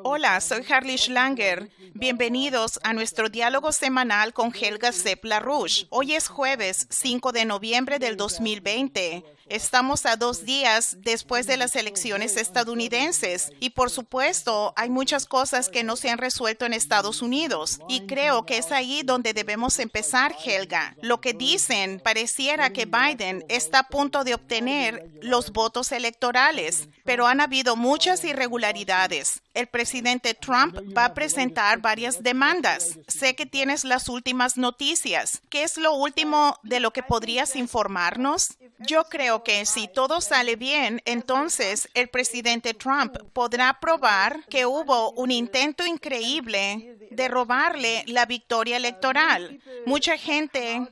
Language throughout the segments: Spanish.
Hola, soy Harley Schlanger. Bienvenidos a nuestro diálogo semanal con Helga Sepp-LaRouche. Hoy es jueves 5 de noviembre del 2020. Estamos a 2 días después de las elecciones estadounidenses y, por supuesto, hay muchas cosas que no se han resuelto en Estados Unidos. Y creo que es ahí donde debemos empezar, Helga. Lo que dicen pareciera que Biden está a punto de obtener los votos electorales, pero han habido muchas irregularidades. El presidente Trump va a presentar varias demandas. Sé que tienes las últimas noticias. ¿Qué es lo último de lo que podrías informarnos? Yo creo que si todo sale bien, entonces el presidente Trump podrá probar que hubo un intento increíble de robarle la victoria electoral. Mucha gente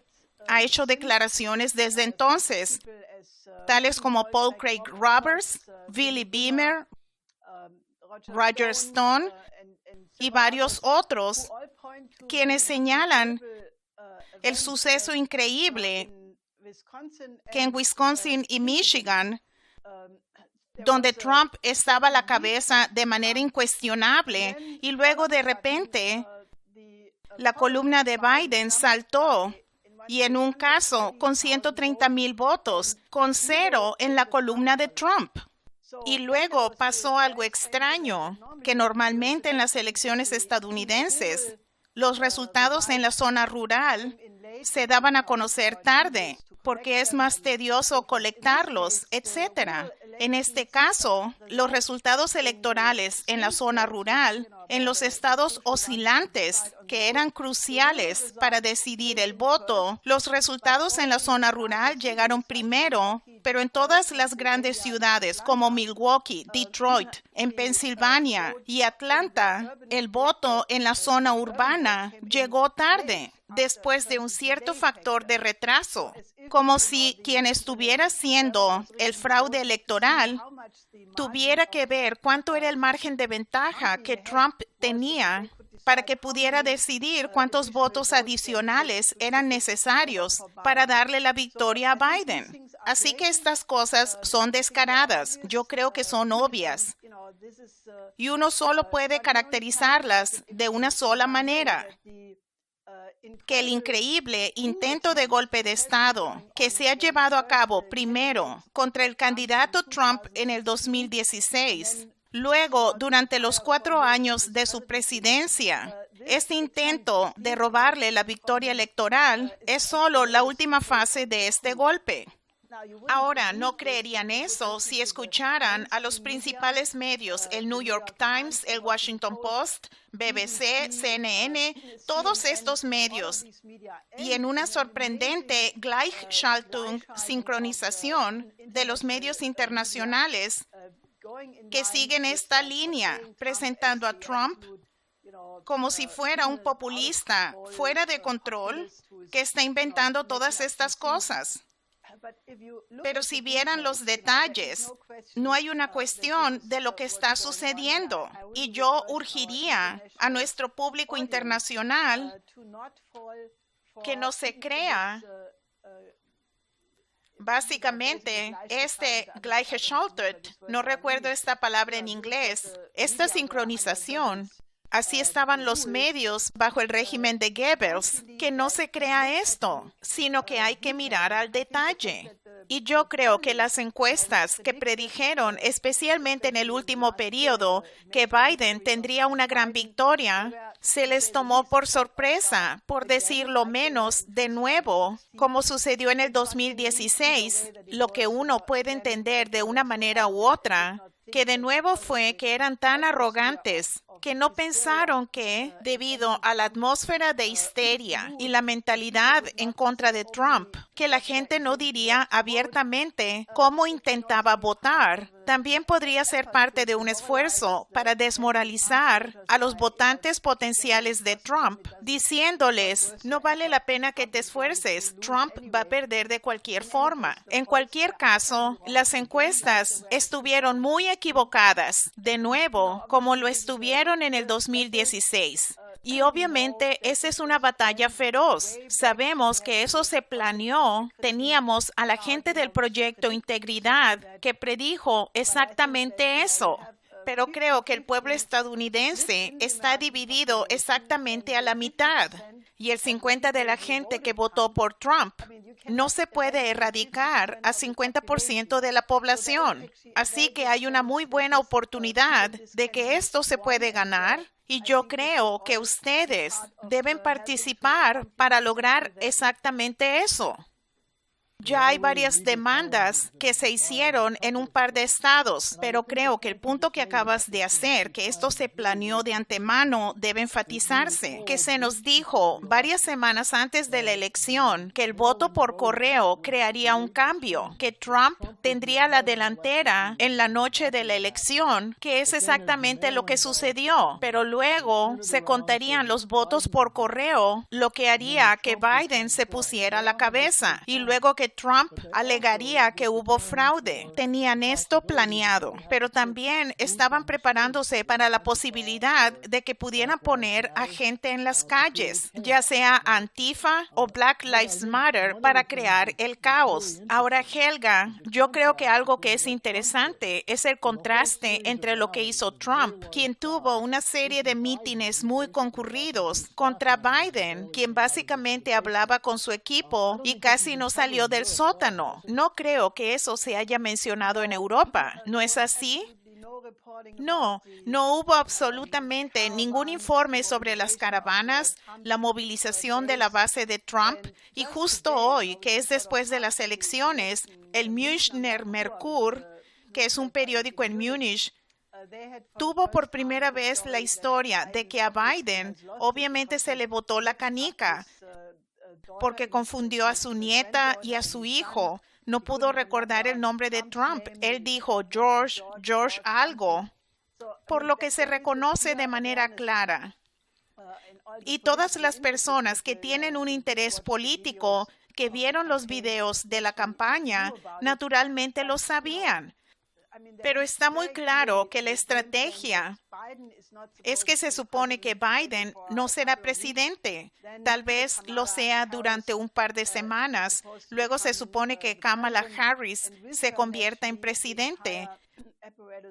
ha hecho declaraciones desde entonces, tales como Paul Craig Roberts, Billy Beamer, Roger Stone y varios otros, quienes señalan el suceso increíble que en Wisconsin y Michigan, donde Trump estaba a la cabeza de manera incuestionable, y luego de repente la columna de Biden saltó, y en un caso con 130,000 votos, con 0 en la columna de Trump. Y luego pasó algo extraño, que normalmente en las elecciones estadounidenses, los resultados en la zona rural se daban a conocer tarde, porque es más tedioso colectarlos, etc. En este caso, los resultados electorales en la zona rural, en los estados oscilantes, que eran cruciales para decidir el voto, los resultados en la zona rural llegaron primero, pero en todas las grandes ciudades como Milwaukee, Detroit, en Pensilvania y Atlanta, el voto en la zona urbana llegó tarde, después de un cierto factor de retraso, como si quien estuviera haciendo el fraude electoral tuviera que ver cuánto era el margen de ventaja que Trump tenía para que pudiera decidir cuántos votos adicionales eran necesarios para darle la victoria a Biden. Así que estas cosas son descaradas. Yo creo que son obvias. Y uno solo puede caracterizarlas de una sola manera: que el increíble intento de golpe de Estado que se ha llevado a cabo primero contra el candidato Trump en el 2016, luego durante los 4 años de su presidencia, este intento de robarle la victoria electoral es solo la última fase de este golpe. Ahora, no creerían eso si escucharan a los principales medios, el New York Times, el Washington Post, BBC, CNN, todos estos medios, y en una sorprendente Gleichschaltung, sincronización de los medios internacionales que siguen esta línea, presentando a Trump como si fuera un populista fuera de control que está inventando todas estas cosas. Pero si vieran los detalles, no hay una cuestión de lo que está sucediendo. Y yo urgiría a nuestro público internacional que no se crea básicamente Gleichschaltung, no recuerdo esta palabra en inglés, esta sincronización. Así estaban los medios bajo el régimen de Goebbels, que no se crea esto, sino que hay que mirar al detalle. Y yo creo que las encuestas que predijeron, especialmente en el último periodo, que Biden tendría una gran victoria, se les tomó por sorpresa, por decirlo menos, de nuevo, como sucedió en el 2016, lo que uno puede entender de una manera u otra, que de nuevo fue que eran tan arrogantes que no pensaron que, debido a la atmósfera de histeria y la mentalidad en contra de Trump, que la gente no diría abiertamente cómo intentaba votar, también podría ser parte de un esfuerzo para desmoralizar a los votantes potenciales de Trump, diciéndoles, no vale la pena que te esfuerces, Trump va a perder de cualquier forma. En cualquier caso, las encuestas estuvieron muy equivocadas, de nuevo, como lo estuvieron en el 2016. Y obviamente esa es una batalla feroz. Sabemos que eso se planeó. Teníamos a la gente del Proyecto Integridad que predijo exactamente eso. Pero creo que el pueblo estadounidense está dividido exactamente a la mitad. Y el 50% de la gente que votó por Trump no se puede erradicar a 50% de la población. Así que hay una muy buena oportunidad de que esto se puede ganar. Y yo creo que ustedes deben participar para lograr exactamente eso. Ya hay varias demandas que se hicieron en un par de estados, pero creo que el punto que acabas de hacer, que esto se planeó de antemano, debe enfatizarse. Que se nos dijo varias semanas antes de la elección que el voto por correo crearía un cambio, que Trump tendría la delantera en la noche de la elección, que es exactamente lo que sucedió. Pero luego se contarían los votos por correo, lo que haría que Biden se pusiera a la cabeza, y luego que Trump alegaría que hubo fraude. Tenían esto planeado, pero también estaban preparándose para la posibilidad de que pudieran poner a gente en las calles, ya sea Antifa o Black Lives Matter, para crear el caos. Ahora, Helga, yo creo que algo que es interesante es el contraste entre lo que hizo Trump, quien tuvo una serie de mítines muy concurridos, contra Biden, quien básicamente hablaba con su equipo y casi no salió del sótano. No creo que eso se haya mencionado en Europa. ¿No es así? No hubo absolutamente ningún informe sobre las caravanas, la movilización de la base de Trump, y justo hoy, que es después de las elecciones, el Münchner Merkur, que es un periódico en Múnich, tuvo por primera vez la historia de que a Biden obviamente se le botó la canica porque confundió a su nieta y a su hijo. No pudo recordar el nombre de Trump. Él dijo George algo, por lo que se reconoce de manera clara. Y todas las personas que tienen un interés político, que vieron los videos de la campaña, naturalmente lo sabían. Pero está muy claro que la estrategia es que se supone que Biden no será presidente. Tal vez lo sea durante un par de semanas. Luego se supone que Kamala Harris se convierta en presidente.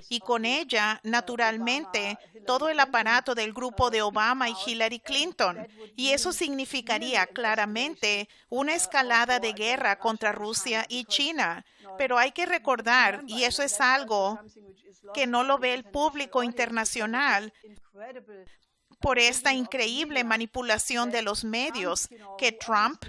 Y con ella, naturalmente, todo el aparato del grupo de Obama y Hillary Clinton. Y eso significaría claramente una escalada de guerra contra Rusia y China. Pero hay que recordar, y eso es algo que no lo ve el público internacional, por esta increíble manipulación de los medios, que Trump,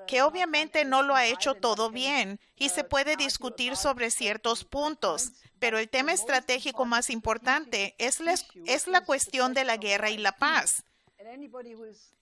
que obviamente no lo ha hecho todo bien, y se puede discutir sobre ciertos puntos, pero el tema estratégico más importante es la cuestión de la guerra y la paz.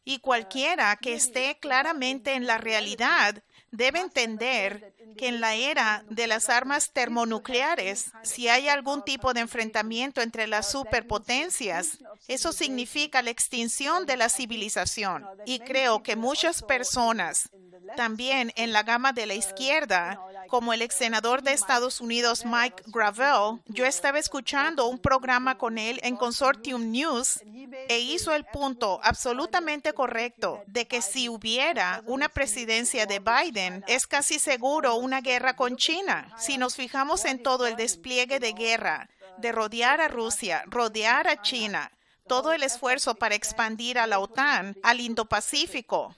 Y cualquiera que esté claramente en la realidad debe entender que en la era de las armas termonucleares, si hay algún tipo de enfrentamiento entre las superpotencias, eso significa la extinción de la civilización. Y creo que muchas personas, también en la gama de la izquierda, como el ex senador de Estados Unidos Mike Gravel, yo estaba escuchando un programa con él en Consortium News e hizo el punto absolutamente correcto de que si hubiera una presidencia de Biden, es casi seguro una guerra con China. Si nos fijamos en todo el despliegue de guerra, de rodear a Rusia, rodear a China, todo el esfuerzo para expandir a la OTAN, al Indo-Pacífico,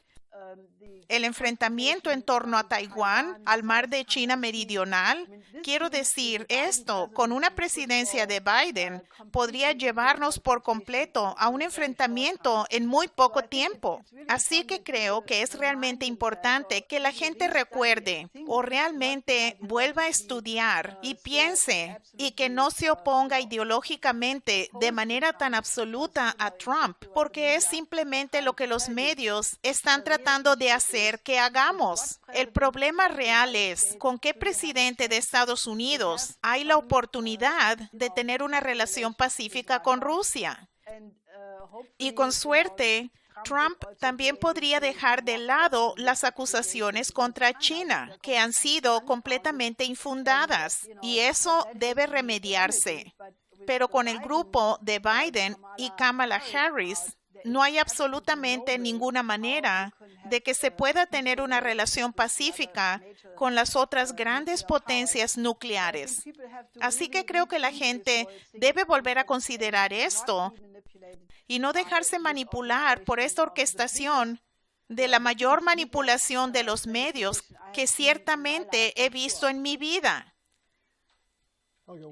el enfrentamiento en torno a Taiwán, al mar de China meridional. Quiero decir, esto, con una presidencia de Biden, podría llevarnos por completo a un enfrentamiento en muy poco tiempo. Así que creo que es realmente importante que la gente recuerde o realmente vuelva a estudiar y piense y que no se oponga ideológicamente de manera tan absoluta a Trump, porque es simplemente lo que los medios están tratando de hacer que hagamos. El problema real es con qué presidente de Estados Unidos hay la oportunidad de tener una relación pacífica con Rusia. Y con suerte, Trump también podría dejar de lado las acusaciones contra China, que han sido completamente infundadas, y eso debe remediarse. Pero con el grupo de Biden y Kamala Harris, no hay absolutamente ninguna manera de que se pueda tener una relación pacífica con las otras grandes potencias nucleares. Así que creo que la gente debe volver a considerar esto y no dejarse manipular por esta orquestación de la mayor manipulación de los medios que ciertamente he visto en mi vida.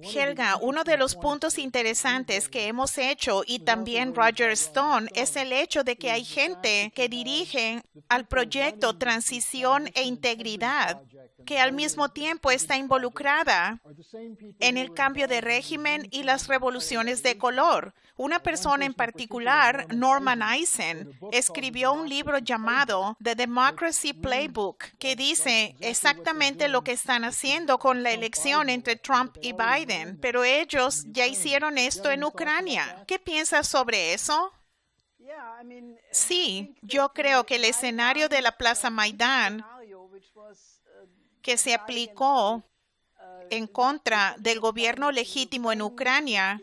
Helga, uno de los puntos interesantes que hemos hecho y también Roger Stone es el hecho de que hay gente que dirige al proyecto Transición e Integridad que al mismo tiempo está involucrada en el cambio de régimen y las revoluciones de color. Una persona en particular, Norman Eisen, escribió un libro llamado The Democracy Playbook, que dice exactamente lo que están haciendo con la elección entre Trump y Biden, pero ellos ya hicieron esto en Ucrania. ¿Qué piensas sobre eso? Sí, yo creo que el escenario de la Plaza Maidán que se aplicó en contra del gobierno legítimo en Ucrania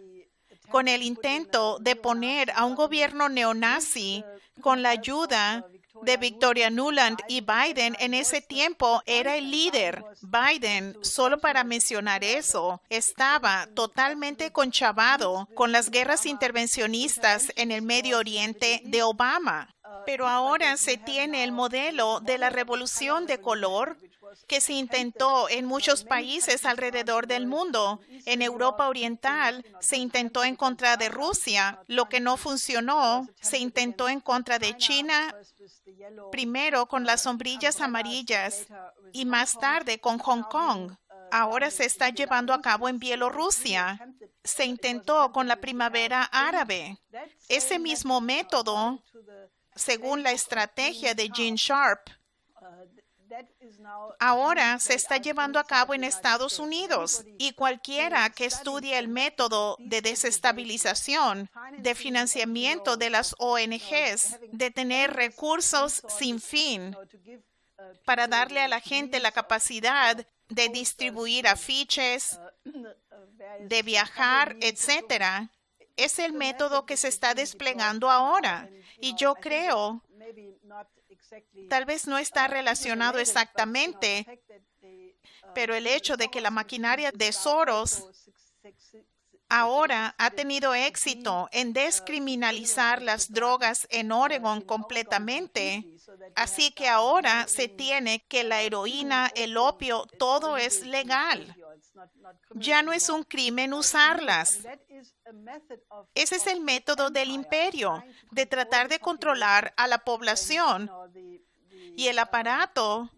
con el intento de poner a un gobierno neonazi con la ayuda de Victoria Nuland y Biden en ese tiempo era el líder. Biden, solo para mencionar eso, estaba totalmente conchavado con las guerras intervencionistas en el Medio Oriente de Obama. Pero ahora se tiene el modelo de la revolución de color que se intentó en muchos países alrededor del mundo. En Europa Oriental se intentó en contra de Rusia. Lo que no funcionó, se intentó en contra de China, primero con las sombrillas amarillas y más tarde con Hong Kong. Ahora se está llevando a cabo en Bielorrusia. Se intentó con la primavera árabe. Ese mismo método, según la estrategia de Gene Sharp, ahora se está llevando a cabo en Estados Unidos y cualquiera que estudie el método de desestabilización, de financiamiento de las ONGs, de tener recursos sin fin para darle a la gente la capacidad de distribuir afiches, de viajar, etcétera, es el método que se está desplegando ahora. Y yo creo, tal vez no está relacionado exactamente, pero el hecho de que la maquinaria de Soros ahora ha tenido éxito en descriminalizar las drogas en Oregon completamente, así que ahora se tiene que la heroína, el opio, todo es legal. Ya no es un crimen usarlas. Ese es el método del imperio, de tratar de controlar a la población. Y el aparato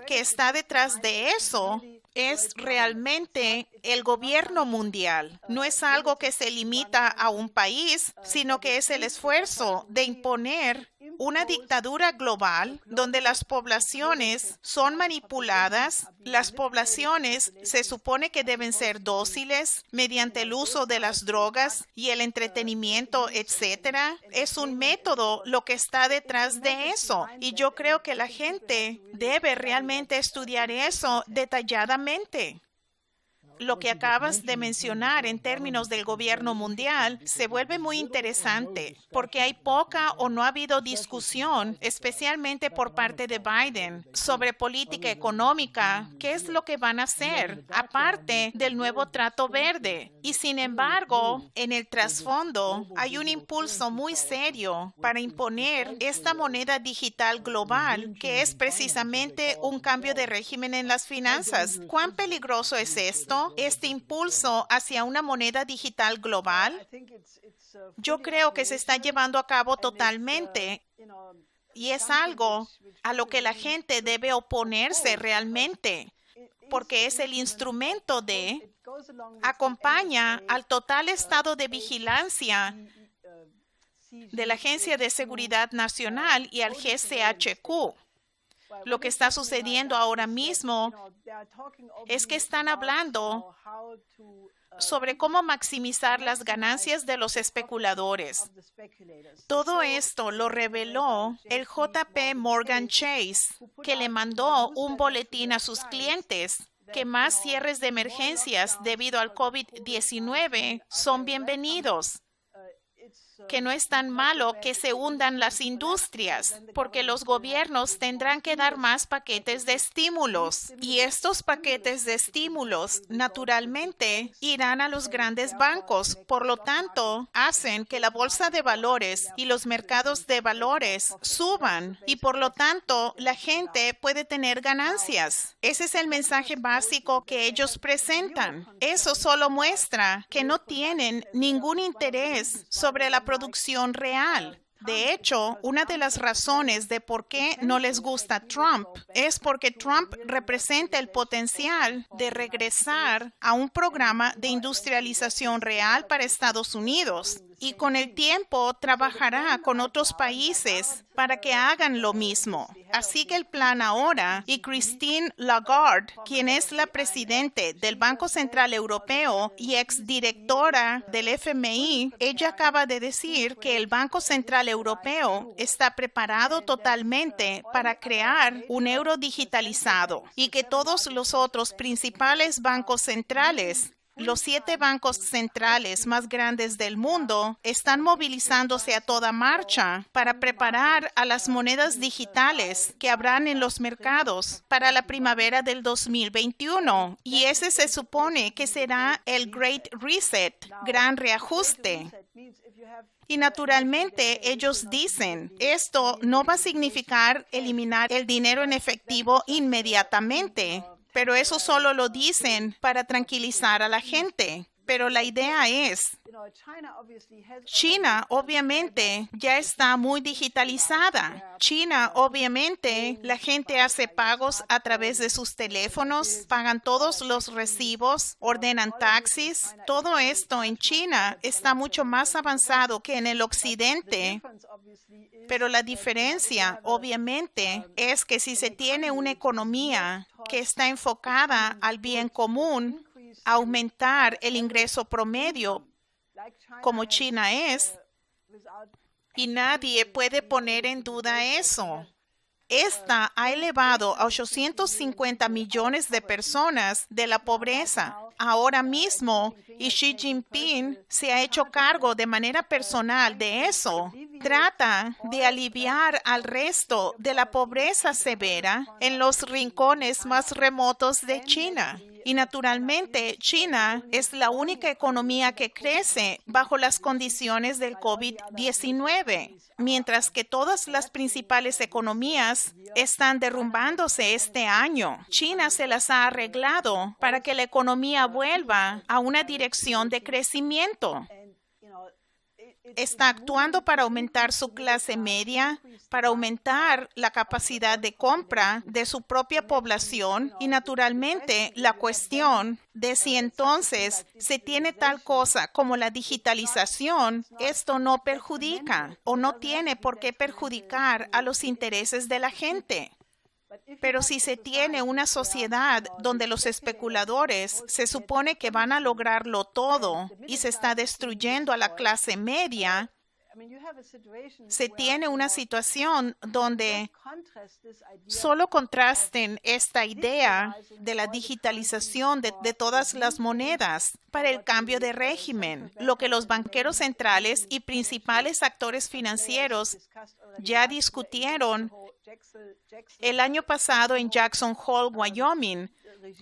que está detrás de eso es realmente el gobierno mundial. No es algo que se limita a un país, sino que es el esfuerzo de imponer una dictadura global donde las poblaciones son manipuladas. Las poblaciones se supone que deben ser dóciles mediante el uso de las drogas y el entretenimiento, etcétera. Es un método lo que está detrás de eso. Y yo creo que la gente debe realmente estudiar eso detalladamente. Lo que acabas de mencionar en términos del gobierno mundial se vuelve muy interesante porque hay poca o no ha habido discusión, especialmente por parte de Biden, sobre política económica. ¿Qué es lo que van a hacer? Aparte del nuevo trato verde. Y sin embargo, en el trasfondo hay un impulso muy serio para imponer esta moneda digital global, que es precisamente un cambio de régimen en las finanzas. ¿Cuán peligroso es esto? Este impulso hacia una moneda digital global, yo creo que se está llevando a cabo totalmente y es algo a lo que la gente debe oponerse realmente, porque es el instrumento acompaña al total estado de vigilancia de la Agencia de Seguridad Nacional y al GCHQ. Lo que está sucediendo ahora mismo es que están hablando sobre cómo maximizar las ganancias de los especuladores. Todo esto lo reveló el JP Morgan Chase, que le mandó un boletín a sus clientes que más cierres de emergencias debido al COVID-19 son bienvenidos. que no es tan malo que se hundan las industrias, porque los gobiernos tendrán que dar más paquetes de estímulos. Y estos paquetes de estímulos, naturalmente, irán a los grandes bancos. Por lo tanto, hacen que la bolsa de valores y los mercados de valores suban. Y por lo tanto, la gente puede tener ganancias. Ese es el mensaje básico que ellos presentan. Eso solo muestra que no tienen ningún interés sobre la producción real. De hecho, una de las razones de por qué no les gusta Trump es porque Trump representa el potencial de regresar a un programa de industrialización real para Estados Unidos. Y con el tiempo trabajará con otros países para que hagan lo mismo. Así que el plan ahora, y Christine Lagarde, quien es la presidente del Banco Central Europeo y exdirectora del FMI, ella acaba de decir que el Banco Central Europeo está preparado totalmente para crear un euro digitalizado y que todos los otros principales bancos centrales, los 7 bancos centrales más grandes del mundo, están movilizándose a toda marcha para preparar a las monedas digitales que habrán en los mercados para la primavera del 2021. Y ese se supone que será el Great Reset, gran reajuste. Y naturalmente ellos dicen, esto no va a significar eliminar el dinero en efectivo inmediatamente. Pero eso solo lo dicen para tranquilizar a la gente. Pero la idea es, China obviamente ya está muy digitalizada. China obviamente la gente hace pagos a través de sus teléfonos, pagan todos los recibos, ordenan taxis. Todo esto en China está mucho más avanzado que en el occidente. Pero la diferencia obviamente es que si se tiene una economía que está enfocada al bien común, aumentar el ingreso promedio como China es, y nadie puede poner en duda eso. Esta ha elevado a 850 millones de personas de la pobreza. Ahora mismo, y Xi Jinping se ha hecho cargo de manera personal de eso. Trata de aliviar al resto de la pobreza severa en los rincones más remotos de China. Y naturalmente, China es la única economía que crece bajo las condiciones del COVID-19, mientras que todas las principales economías están derrumbándose este año. China se las ha arreglado para que la economía vuelva a una dirección de crecimiento. Está actuando para aumentar su clase media, para aumentar la capacidad de compra de su propia población y naturalmente la cuestión de si entonces se tiene tal cosa como la digitalización, esto no perjudica o no tiene por qué perjudicar a los intereses de la gente. Pero si se tiene una sociedad donde los especuladores se supone que van a lograrlo todo y se está destruyendo a la clase media, se tiene una situación donde solo contrasten esta idea de la digitalización de todas las monedas para el cambio de régimen, lo que los banqueros centrales y principales actores financieros ya discutieron el año pasado en Jackson Hole, Wyoming,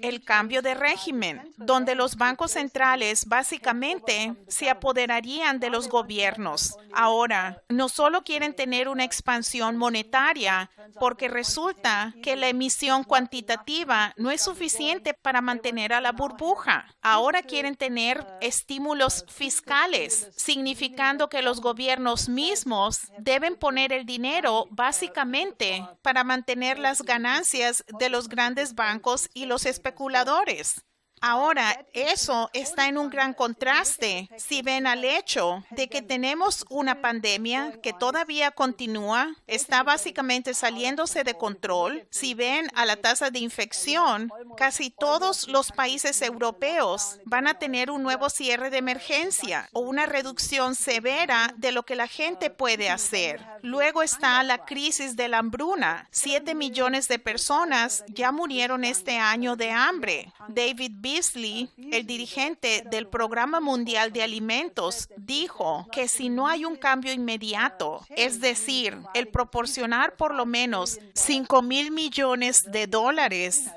el cambio de régimen, donde los bancos centrales básicamente se apoderarían de los gobiernos. Ahora, no solo quieren tener una expansión monetaria, porque resulta que la emisión cuantitativa no es suficiente para mantener a la burbuja. Ahora quieren tener estímulos fiscales, significando que los gobiernos mismos deben poner el dinero básicamente para mantener las ganancias de los grandes bancos y los especuladores. Ahora, eso está en un gran contraste si ven al hecho de que tenemos una pandemia que todavía continúa, está básicamente saliéndose de control. Si ven a la tasa de infección, casi todos los países europeos van a tener un nuevo cierre de emergencia o una reducción severa de lo que la gente puede hacer. Luego está la crisis de la hambruna. 7 millones de personas ya murieron este año de hambre. David Beale Beasley, el dirigente del Programa Mundial de Alimentos, dijo que si no hay un cambio inmediato, es decir, el proporcionar por lo menos $5,000 millones,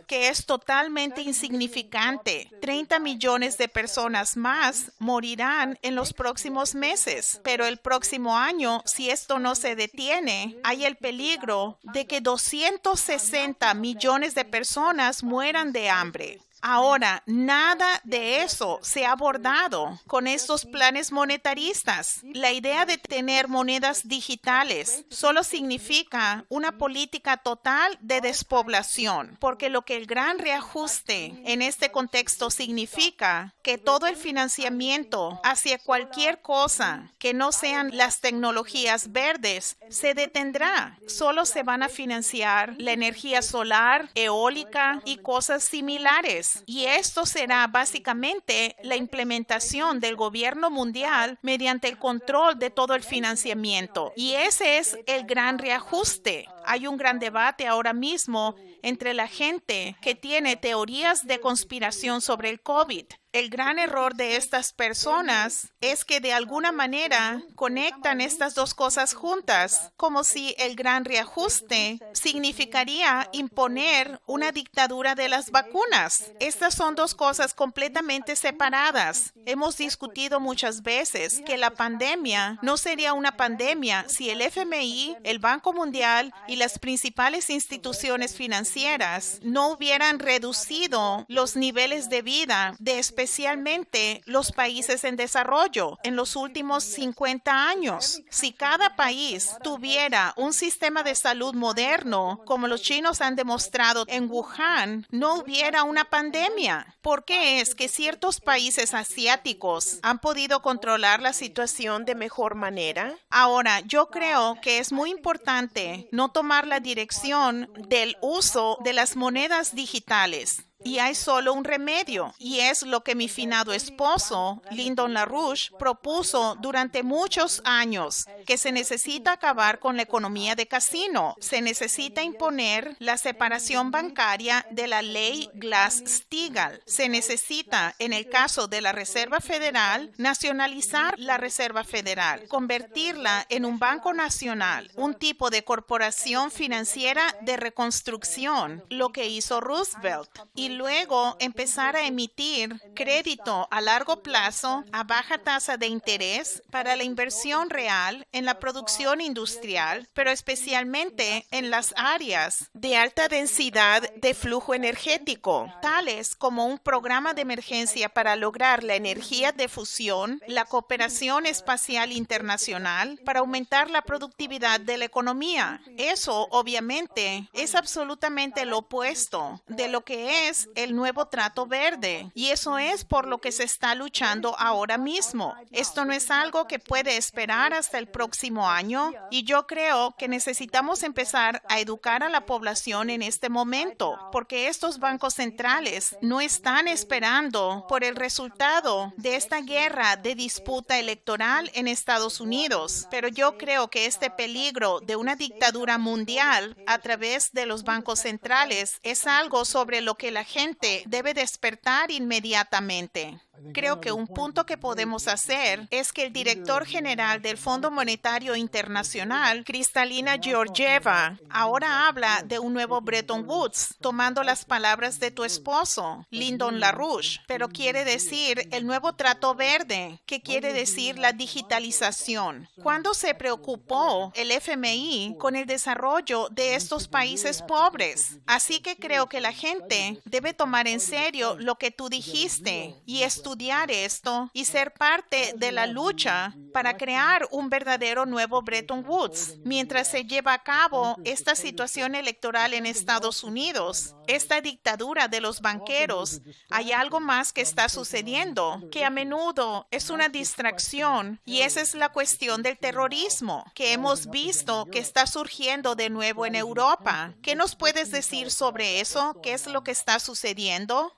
que es totalmente insignificante, 30 millones de personas más morirán en los próximos meses. Pero el próximo año, si esto no se detiene, hay el peligro de que 260 millones de personas mueran de hambre. Ahora, nada de eso se ha abordado con estos planes monetaristas. La idea de tener monedas digitales solo significa una política total de despoblación, porque lo que el gran reajuste en este contexto significa que todo el financiamiento hacia cualquier cosa que no sean las tecnologías verdes se detendrá. Solo se van a financiar la energía solar, eólica y cosas similares. Y esto será básicamente la implementación del gobierno mundial mediante el control de todo el financiamiento. Y ese es el gran reajuste. Hay un gran debate ahora mismo entre la gente que tiene teorías de conspiración sobre el COVID. El gran error de estas personas es que de alguna manera conectan estas dos cosas juntas, como si el gran reajuste significaría imponer una dictadura de las vacunas. Estas son dos cosas completamente separadas. Hemos discutido muchas veces que la pandemia no sería una pandemia si el FMI, el Banco Mundial y las principales instituciones financieras no hubieran reducido los niveles de vida de especialmente los países en desarrollo en los últimos 50 años. Si cada país tuviera un sistema de salud moderno, como los chinos han demostrado en Wuhan, no hubiera una pandemia. ¿Por qué es que ciertos países asiáticos han podido controlar la situación de mejor manera? Ahora, yo creo que es muy importante no tomar la dirección del uso de las monedas digitales. Y hay solo un remedio, y es lo que mi finado esposo, Lyndon LaRouche, propuso durante muchos años, que se necesita acabar con la economía de casino. Se necesita imponer la separación bancaria de la ley Glass-Steagall. Se necesita, en el caso de la Reserva Federal, nacionalizar la Reserva Federal, convertirla en un banco nacional, un tipo de corporación financiera de reconstrucción, lo que hizo Roosevelt. Y luego empezar a emitir crédito a largo plazo a baja tasa de interés para la inversión real en la producción industrial, pero especialmente en las áreas de alta densidad de flujo energético, tales como un programa de emergencia para lograr la energía de fusión, la cooperación espacial internacional para aumentar la productividad de la economía. Eso, obviamente, es absolutamente lo opuesto de lo que es el nuevo trato verde, y eso es por lo que se está luchando ahora mismo. Esto no es algo que puede esperar hasta el próximo año, y yo creo que necesitamos empezar a educar a la población en este momento, porque estos bancos centrales no están esperando por el resultado de esta guerra de disputa electoral en Estados Unidos, pero yo creo que este peligro de una dictadura mundial a través de los bancos centrales es algo sobre lo que la gente debe despertar inmediatamente. Creo que un punto que podemos hacer es que el director general del Fondo Monetario Internacional, Kristalina Georgieva, ahora habla de un nuevo Bretton Woods, tomando las palabras de tu esposo, Lyndon LaRouche, pero quiere decir el nuevo trato verde, que quiere decir la digitalización. ¿Cuándo se preocupó el FMI con el desarrollo de estos países pobres? Así que creo que la gente debe tomar en serio lo que tú dijiste y estudiar esto y ser parte de la lucha para crear un verdadero nuevo Bretton Woods. Mientras se lleva a cabo esta situación electoral en Estados Unidos, esta dictadura de los banqueros, hay algo más que está sucediendo, que a menudo es una distracción, y esa es la cuestión del terrorismo, que hemos visto que está surgiendo de nuevo en Europa. ¿Qué nos puedes decir sobre eso? ¿Qué es lo que está sucediendo?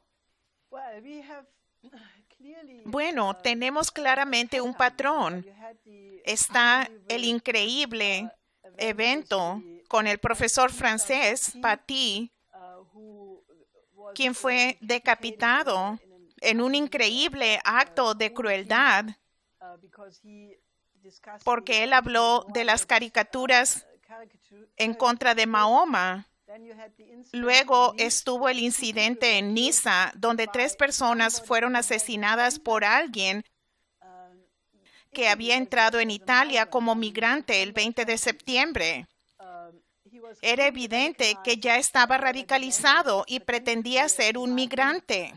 Bueno, tenemos claramente un patrón. Está el increíble evento con el profesor francés Paty, quien fue decapitado en un increíble acto de crueldad, porque él habló de las caricaturas en contra de Mahoma. Luego estuvo el incidente en Niza, donde 3 personas fueron asesinadas por alguien que había entrado en Italia como migrante el 20 de septiembre. Era evidente que ya estaba radicalizado y pretendía ser un migrante.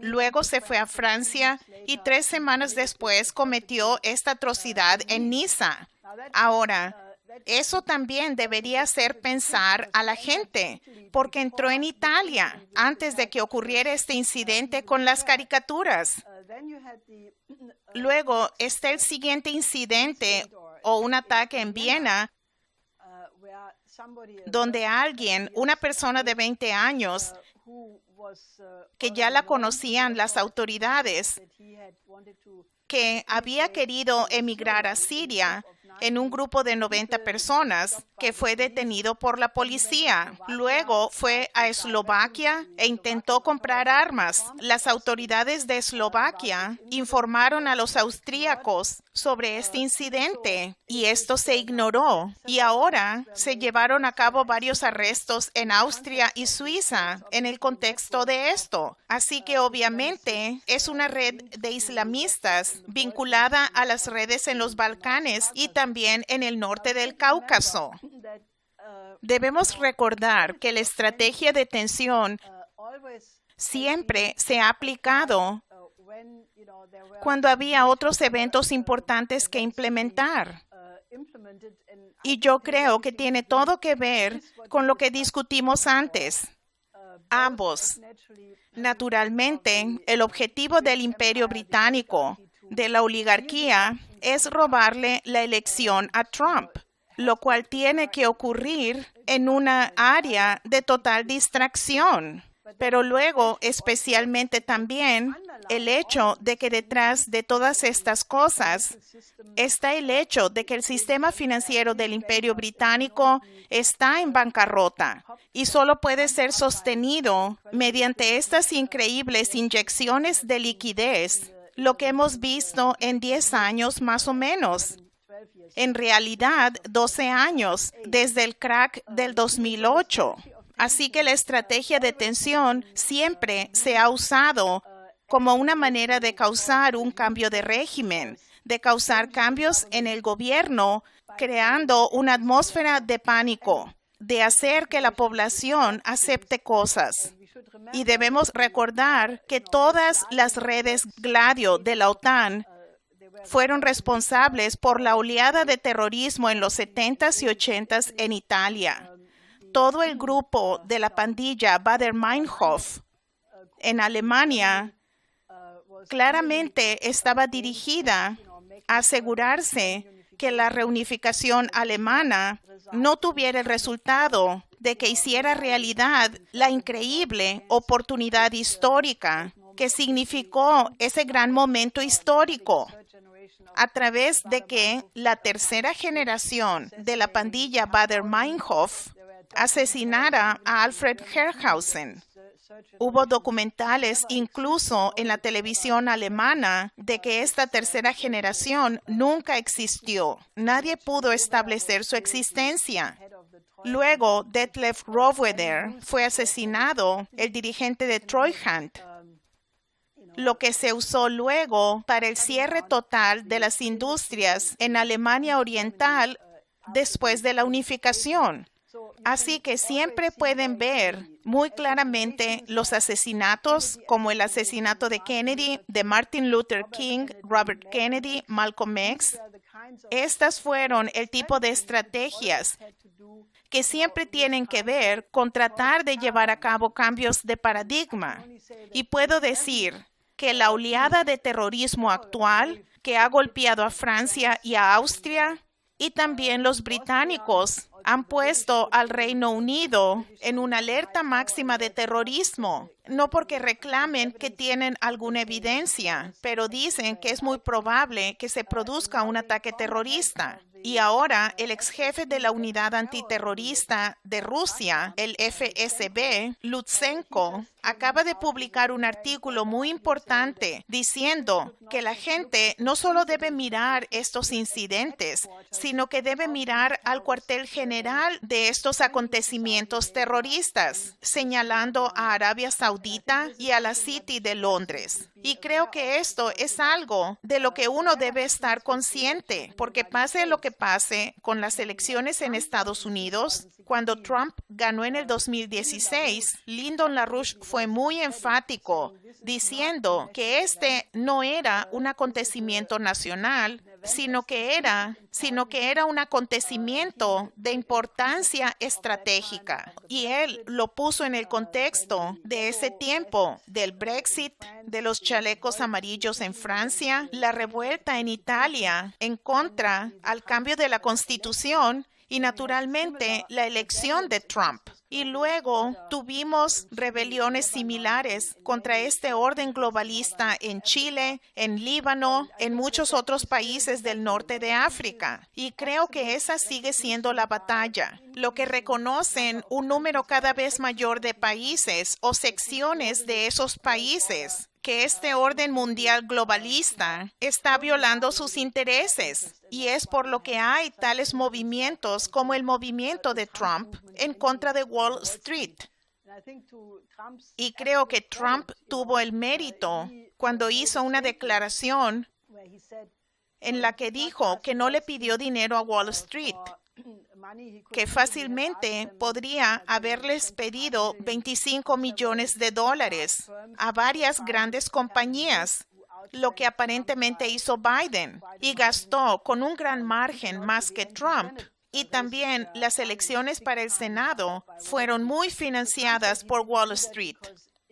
Luego se fue a Francia y 3 semanas después cometió esta atrocidad en Niza. Ahora, eso también debería hacer pensar a la gente, porque entró en Italia antes de que ocurriera este incidente con las caricaturas. Luego está el siguiente incidente o un ataque en Viena, donde alguien, una persona de 20 años, que ya la conocían las autoridades, que había querido emigrar a Siria en un grupo de 90 personas, que fue detenido por la policía. Luego fue a Eslovaquia e intentó comprar armas. Las autoridades de Eslovaquia informaron a los austríacos sobre este incidente y esto se ignoró. Y ahora se llevaron a cabo varios arrestos en Austria y Suiza en el contexto de esto. Así que obviamente es una red de islamistas vinculada a las redes en los Balcanes y también en el norte del Cáucaso. Debemos recordar que la estrategia de tensión siempre se ha aplicado cuando había otros eventos importantes que implementar. Y yo creo que tiene todo que ver con lo que discutimos antes. Ambos. Naturalmente, el objetivo del Imperio Británico, de la oligarquía, es robarle la elección a Trump, lo cual tiene que ocurrir en una área de total distracción. Pero luego, especialmente también, el hecho de que detrás de todas estas cosas está el hecho de que el sistema financiero del Imperio Británico está en bancarrota y solo puede ser sostenido mediante estas increíbles inyecciones de liquidez, lo que hemos visto en 10 años más o menos. En realidad, 12 años desde el crack del 2008. Así que la estrategia de tensión siempre se ha usado como una manera de causar un cambio de régimen, de causar cambios en el gobierno, creando una atmósfera de pánico, de hacer que la población acepte cosas. Y debemos recordar que todas las redes Gladio de la OTAN fueron responsables por la oleada de terrorismo en los 70s y 80s en Italia. Todo el grupo de la pandilla Baader-Meinhof en Alemania claramente estaba dirigida a asegurarse que la reunificación alemana no tuviera el resultado de que hiciera realidad la increíble oportunidad histórica que significó ese gran momento histórico, a través de que la tercera generación de la pandilla Baader-Meinhof asesinara a Alfred Herrhausen. Hubo documentales incluso en la televisión alemana de que esta tercera generación nunca existió. Nadie pudo establecer su existencia. Luego, Detlef Rohwedder fue asesinado, el dirigente de Treuhand, lo que se usó luego para el cierre total de las industrias en Alemania Oriental después de la unificación. Así que siempre pueden ver muy claramente los asesinatos, como el asesinato de Kennedy, de Martin Luther King, Robert Kennedy, Malcolm X. Estas fueron el tipo de estrategias que siempre tienen que ver con tratar de llevar a cabo cambios de paradigma. Y puedo decir que la oleada de terrorismo actual que ha golpeado a Francia y a Austria, y también los británicos, han puesto al Reino Unido en una alerta máxima de terrorismo, no porque reclamen que tienen alguna evidencia, pero dicen que es muy probable que se produzca un ataque terrorista. Y ahora el ex jefe de la unidad antiterrorista de Rusia, el FSB, Lutsenko, acaba de publicar un artículo muy importante diciendo que la gente no solo debe mirar estos incidentes, sino que debe mirar al cuartel general de estos acontecimientos terroristas, señalando a Arabia Saudita y a la City de Londres. Y creo que esto es algo de lo que uno debe estar consciente, porque pase lo que pase con las elecciones en Estados Unidos, cuando Trump ganó en el 2016, Lyndon LaRouche fue muy enfático, diciendo que este no era un acontecimiento nacional, sino que era un acontecimiento de importancia estratégica. Y él lo puso en el contexto de ese tiempo, del Brexit, de los chalecos amarillos en Francia, la revuelta en Italia en contra al cambio de la Constitución y, naturalmente, la elección de Trump. Y luego tuvimos rebeliones similares contra este orden globalista en Chile, en Líbano, en muchos otros países del norte de África. Y creo que esa sigue siendo la batalla. Lo que reconocen un número cada vez mayor de países o secciones de esos países, que este orden mundial globalista está violando sus intereses. Y es por lo que hay tales movimientos como el movimiento de Trump en contra de Wall Street. Y creo que Trump tuvo el mérito cuando hizo una declaración en la que dijo que no le pidió dinero a Wall Street, que fácilmente podría haberles pedido $25 millones a varias grandes compañías, lo que aparentemente hizo Biden, y gastó con un gran margen más que Trump. Y también las elecciones para el Senado fueron muy financiadas por Wall Street.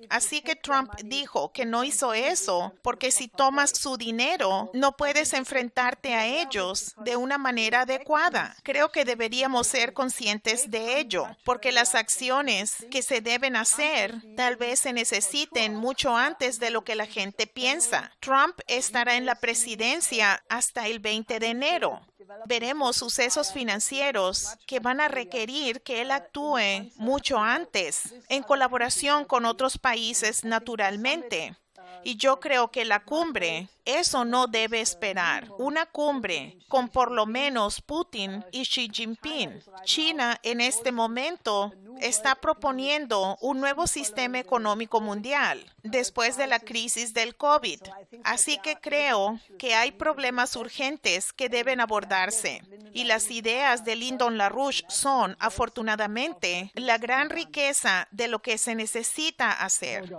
Así que Trump dijo que no hizo eso porque si tomas su dinero, no puedes enfrentarte a ellos de una manera adecuada. Creo que deberíamos ser conscientes de ello, porque las acciones que se deben hacer tal vez se necesiten mucho antes de lo que la gente piensa. Trump estará en la presidencia hasta el 20 de enero. Veremos sucesos financieros que van a requerir que él actúe mucho antes, en colaboración con otros países naturalmente. Y yo creo que la cumbre, eso no debe esperar. Una cumbre con por lo menos Putin y Xi Jinping. China en este momento está proponiendo un nuevo sistema económico mundial después de la crisis del COVID. Así que creo que hay problemas urgentes que deben abordarse. Y las ideas de Lyndon LaRouche son, afortunadamente, la gran riqueza de lo que se necesita hacer.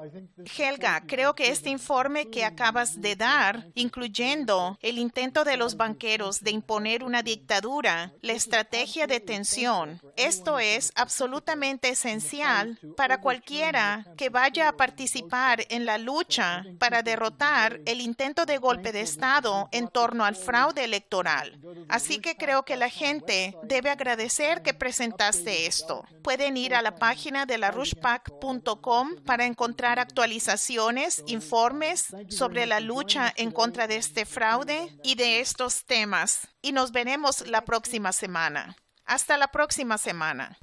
Helga, creo que este informe que acabas de dar, incluyendo el intento de los banqueros de imponer una dictadura, la estrategia de tensión, esto es absolutamente esencial para cualquiera que vaya a participar en la lucha para derrotar el intento de golpe de Estado en torno al fraude electoral. Así que creo que la gente debe agradecer que presentaste esto. Pueden ir a la página de larouchepac.com para encontrar actualizaciones, informes sobre la lucha en contra de este fraude y de estos temas. Y nos veremos la próxima semana. Hasta la próxima semana.